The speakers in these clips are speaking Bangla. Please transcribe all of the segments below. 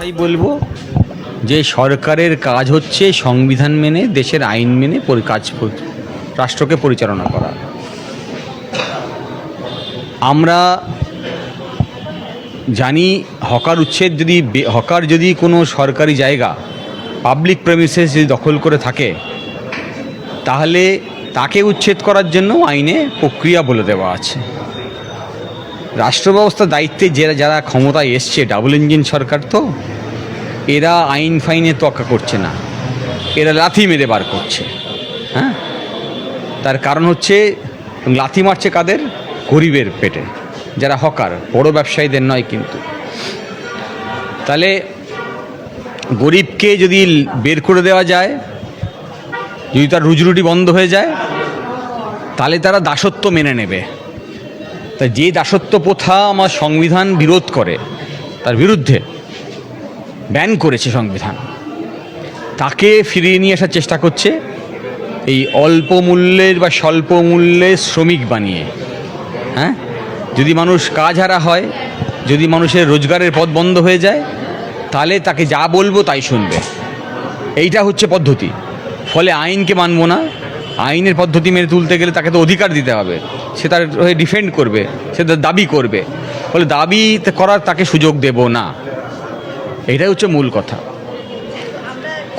একটাই বলবো যে সরকারের কাজ হচ্ছে সংবিধান মেনে, দেশের আইন মেনে রাষ্ট্রকে পরিচালনা করা। আমরা জানি হকার যদি কোনো সরকারি জায়গা, পাবলিক প্রেমিসেস যদি দখল করে থাকে, তাহলে তাকে উচ্ছেদ করার জন্য আইনে প্রক্রিয়া বলে দেওয়া আছে। রাষ্ট্র ব্যবস্থার দায়িত্বে যারা ক্ষমতায় এসছে, ডাবল ইঞ্জিন সরকার, তো এরা আইন ফাইনে তোয়াক্কা করছে না, এরা লাথি মেরে বার করছে। হ্যাঁ, তার কারণ হচ্ছে লাথি মারছে কাদের? গরিবের পেটে, যারা হকার, বড় ব্যবসায়ীদের নয়। কিন্তু তাহলে গরিবকে যদি বের করে দেওয়া যায়, যদি তার রুজিরুটি বন্ধ হয়ে যায়, তাহলে তারা দাসত্ব মেনে নেবে। তা যে দাসত্ব প্রথা আমার সংবিধান বিরোধ করে, তার বিরুদ্ধে ব্যান করেছে সংবিধান, তাকে ফিরিয়ে নিয়ে আসার চেষ্টা করছে এই অল্প মূল্যের বা স্বল্প মূল্যের শ্রমিক বানিয়ে। হ্যাঁ, যদি মানুষ কাজ হারা হয়, যদি মানুষের রোজগারের পথ বন্ধ হয়ে যায়, তাহলে তাকে যা বলবো তাই শুনবে। এইটা হচ্ছে পদ্ধতি। ফলে আইনকে মানব না, আইনের পদ্ধতি মেনে তুলতে গেলে তাকে তো অধিকার দিতে হবে, সে তার হয়ে ডিফেন্ড করবে, সে তার দাবি করবে। ফলে দাবি করার তাকে সুযোগ দেব না, এটাই হচ্ছে মূল কথা।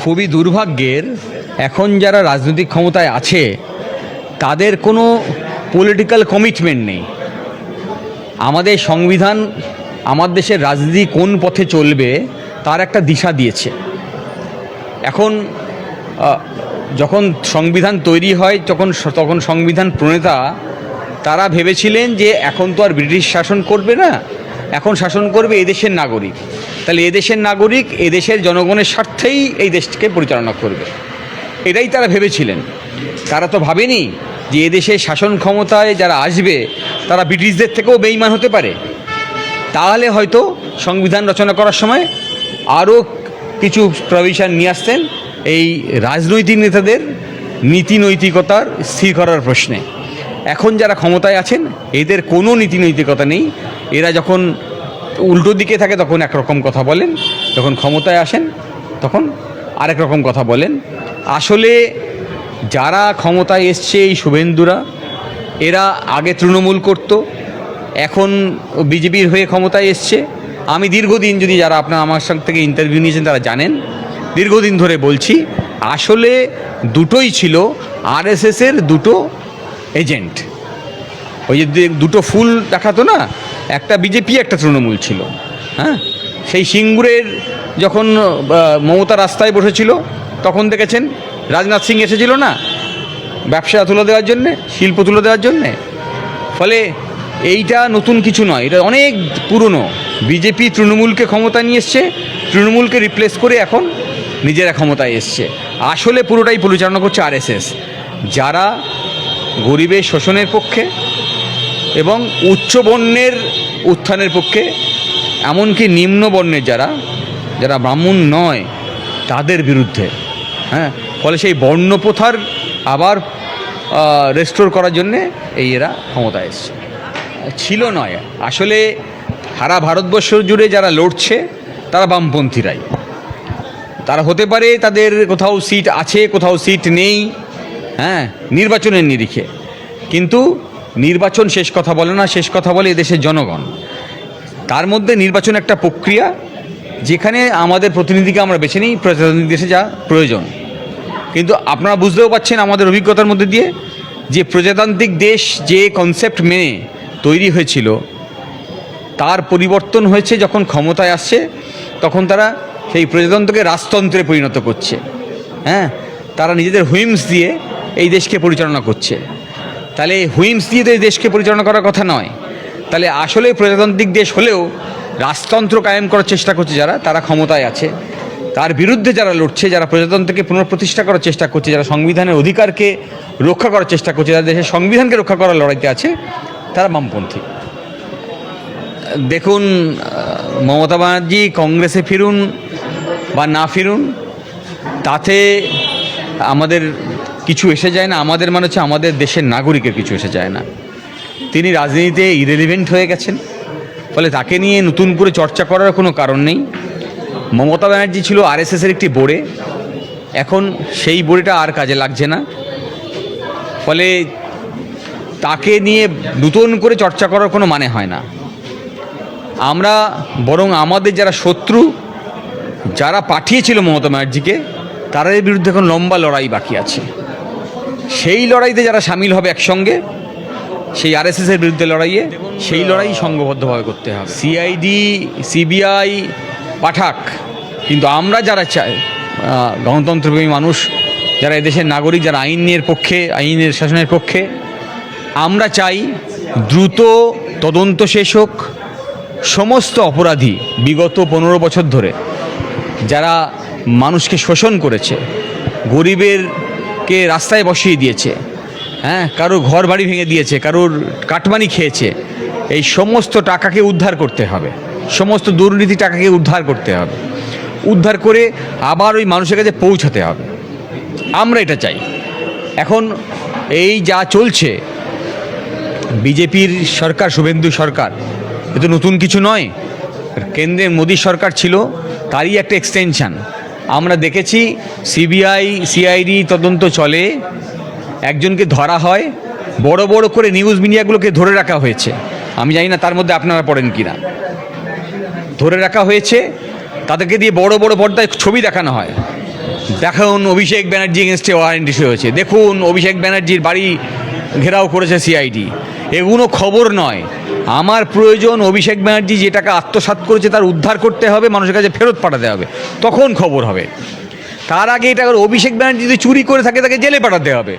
খুবই দুর্ভাগ্যের, এখন যারা রাজনৈতিক ক্ষমতায় আছে তাদের কোনো পলিটিক্যাল কমিটমেন্ট নেই। আমাদের সংবিধান আমার দেশের রাজনীতি কোন পথে চলবে তার একটা দিশা দিয়েছে। এখন যখন সংবিধান তৈরি হয়, তখন সংবিধান প্রণেতা তারা ভেবেছিলেন যে এখন তো আর ব্রিটিশ শাসন করবে না, এখন শাসন করবে এদেশের নাগরিক। তাহলে এদেশের নাগরিক এদেশের জনগণের স্বার্থেই এই দেশকে পরিচালনা করবে, এটাই তারা ভেবেছিলেন। তারা তো ভাবেনি যে এদেশের শাসন ক্ষমতায় যারা আসবে তারা ব্রিটিশদের থেকেও বেঈমান হতে পারে। তাহলে হয়তো সংবিধান রচনা করার সময় আরও কিছু প্রভিশন নিয়ে আসতেন এই রাজনৈতিক নেতাদের নীতি নৈতিকতার স্থির করার প্রশ্নে। এখন যারা ক্ষমতায় আছেন এদের কোনো নীতি নৈতিকতা নেই। এরা যখন উল্টো দিকে থাকে তখন একরকম কথা বলেন, যখন ক্ষমতায় আসেন তখন আরেক রকম কথা বলেন। আসলে যারা ক্ষমতায় এসছে, এই শুভেন্দুরা, এরা আগে তৃণমূল করত, এখন বিজেপির হয়ে ক্ষমতায় এসছে। আমি দীর্ঘদিন, যদি যারা আপনার আমার সঙ্গে থেকে ইন্টারভিউ নিয়েছেন তারা জানেন, দীর্ঘদিন ধরে বলছি আসলে দুটোই ছিল আরএসএসের দুটো এজেন্ট। ওই যে দুটো ফুল দেখাতো না, একটা বিজেপি একটা তৃণমূল ছিল। হ্যাঁ, সেই সিঙ্গুরের যখন মমতা রাস্তায় বসেছিল তখন দেখেছেন রাজনাথ সিং এসেছিল না, ব্যবসা তুলে দেওয়ার জন্যে, শিল্প তুলে দেওয়ার জন্যে। ফলে এইটা নতুন কিছু নয়, এটা অনেক পুরনো। বিজেপি তৃণমূলকে ক্ষমতা নিয়ে এসছে, তৃণমূলকে রিপ্লেস করে এখন নিজেরা ক্ষমতায় এসছে। আসলে পুরোটাই পরিচালনা করছে আরএসএস, যারা গরিবের শোষণের পক্ষে এবং উচ্চ বর্ণের উত্থানের পক্ষে, এমনকি নিম্ন বর্ণের যারা ব্রাহ্মণ নয় তাদের বিরুদ্ধে। হ্যাঁ, ফলে সেই বর্ণপ্রথার আবার রেস্টোর করার জন্যে এরা ক্ষমতায় এসছে। ছিল নয়, আসলে সারা ভারতবর্ষ জুড়ে যারা লড়ছে তারা বামপন্থীরাই। তারা হতে পারে তাদের কোথাও সিট আছে, কোথাও সিট নেই, হ্যাঁ, নির্বাচনের নিরিখে, কিন্তু নির্বাচন শেষ কথা বলে না, শেষ কথা বলে এদেশের জনগণ। তার মধ্যে নির্বাচন একটা প্রক্রিয়া, যেখানে আমাদের প্রতিনিধিকে আমরা বেছে নিই প্রজাতান্ত্রিক দেশে যা প্রয়োজন। কিন্তু আপনারা বুঝতেও পারছেন আমাদের অভিজ্ঞতার মধ্যে দিয়ে যে প্রজাতান্ত্রিক দেশ যে কনসেপ্ট মেনে তৈরি হয়েছিল তার পরিবর্তন হয়েছে। যখন ক্ষমতায় আসছে তখন তারা সেই প্রজাতন্ত্রকে রাজতন্ত্রে পরিণত করছে। হ্যাঁ, তারা নিজেদের হুইমস দিয়ে এই দেশকে পরিচালনা করছে। তাহলে হুইমস দিয়ে তো এই দেশকে পরিচালনা করার কথা নয়। তাহলে আসলে প্রজাতান্ত্রিক দেশ হলেও রাজতন্ত্র কায়েম করার চেষ্টা করছে যারা, তারা ক্ষমতায় আছে, তার বিরুদ্ধে যারা লড়ছে, যারা প্রজাতন্ত্রকে পুনঃপ্রতিষ্ঠা করার চেষ্টা করছে, যারা সংবিধানের অধিকারকে রক্ষা করার চেষ্টা করছে, যারা দেশের সংবিধানকে রক্ষা করার লড়াইতে আছে, তারা বামপন্থী। দেখুন, মমতা ব্যানার্জি কংগ্রেসে ফিরুন বা না ফিরুন তাতে আমাদের কিছু এসে যায় না। আমাদের মানে হচ্ছে আমাদের দেশের নাগরিকের কিছু এসে যায় না। তিনি রাজনীতিতে ইরেলিভেন্ট হয়ে গেছেন, ফলে তাকে নিয়ে নতুন করে চর্চা করার কোনো কারণ নেই। মমতা ব্যানার্জি ছিল আরএসএসের একটি বোড়ে, এখন সেই বোড়েটা আর কাজে লাগছে না। ফলে তাকে নিয়ে নতুন করে চর্চা করার কোনো মানে হয় না। আমরা বরং আমাদের যারা শত্রু, যারা পাঠিয়েছিল মমতা ব্যানার্জিকে, তাদের বিরুদ্ধে এখন লম্বা লড়াই বাকি আছে। সেই লড়াইতে যারা সামিল হবে একসঙ্গে, সেই আরএসএসের বিরুদ্ধে লড়াইয়ে, সেই লড়াই সংঘবদ্ধভাবে করতে হবে। সিআইডি, সিবিআই পাঠাক, কিন্তু আমরা যারা চাই, গণতন্ত্রপ্রেমী মানুষ, যারা এদেশের নাগরিক, যারা আইনের পক্ষে, আইনের শাসনের পক্ষে, আমরা চাই দ্রুত তদন্ত শেষ হোক। সমস্ত অপরাধী বিগত 15 বছর ধরে যারা মানুষকে শোষণ করেছে, গরিবেরকে রাস্তায় বসিয়ে দিয়েছে, কারোর ঘর বাড়ি ভেঙে দিয়েছে, কারোর কাটমানি খেয়েছে, এই সমস্ত টাকাকে উদ্ধার করতে হবে, সমস্ত দুর্নীতি টাকাকে উদ্ধার করতে হবে, উদ্ধার করে আবার ওই মানুষের কাছে পৌঁছাতে হবে। আমরা এটা চাই। এখন এই যা চলছে, বিজেপির সরকার, শুভেন্দু সরকার, এ তো নতুন কিছু নয়। কেন্দ্রে মোদী সরকার ছিল, তারই একটা এক্সটেনশান। আমরা দেখেছি সিবিআই, সিআইডি তদন্ত চলে, একজনকে ধরা হয়, বড় বড় করে নিউজ মিডিয়াগুলোকে ধরে রাখা হয়েছে। আমি জানি না তার মধ্যে আপনারা পড়েন কি না। ধরে রাখা হয়েছে, তাদেরকে দিয়ে বড় বড় পর্দায় ছবি দেখানো হয়। দেখুন অভিষেক ব্যানার্জি এগেনস্টে ওয়ারেন্ট ইস্যু হয়েছে, দেখুন অভিষেক ব্যানার্জির বাড়ি ঘেরাও করেছে সিআইডি। এগুলো খবর নয়। আমার প্রয়োজন অভিষেক ব্যানার্জি যে টাকা আত্মসাৎ করেছে তার উদ্ধার করতে হবে, মানুষের কাছে ফেরত পাঠাতে হবে, তখন খবর হবে। তার আগে এটা অভিষেক ব্যানার্জি যদি চুরি করে থাকে তাকে জেলে পাঠাতে হবে।